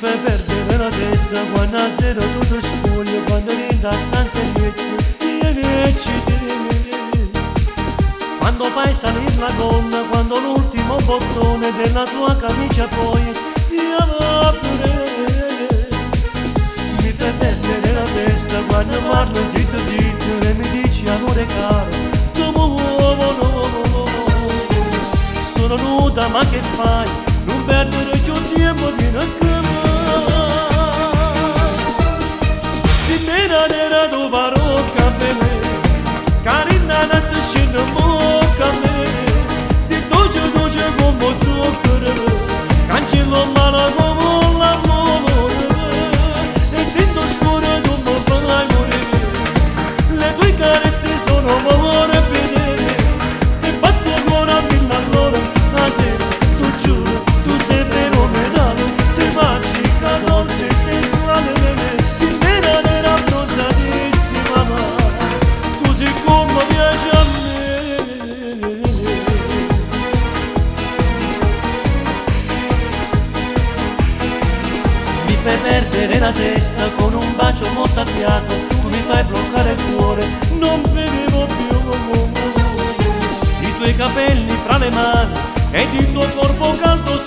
fai perdere la testa quando a sera tutto spoglio, quando rinda stanza e quando fai salire la gonna, quando l'ultimo bottone della tua camicia poi si apre. Mi fai perdere la testa quando parlo zitto zitto e mi dici amore caro, tu muovo no. Sono nuda ma che fai? Non perdere più tempo, vieni a chiamare. Si nera nera tu parocca per me, carina nazza scende bocca a me. Si dolce dolce come zucchero, cancello male come l'amore. E dentro scuro tu mi fai morire, le tue carezze sono amore per me. E batto ancora mille all'ora, la sera tu giuro, tu sei fenomenale, sei magica, dolce, sensuale per me. Si nera nera abbronzatissima, ma tu sei come piace a me. Mi fai perdere la testa con un bacio mozzafiato, tu mi fai bloccare il cuore, non vedevo più i tuoi capelli fra le mani ed il tuo corpo caldo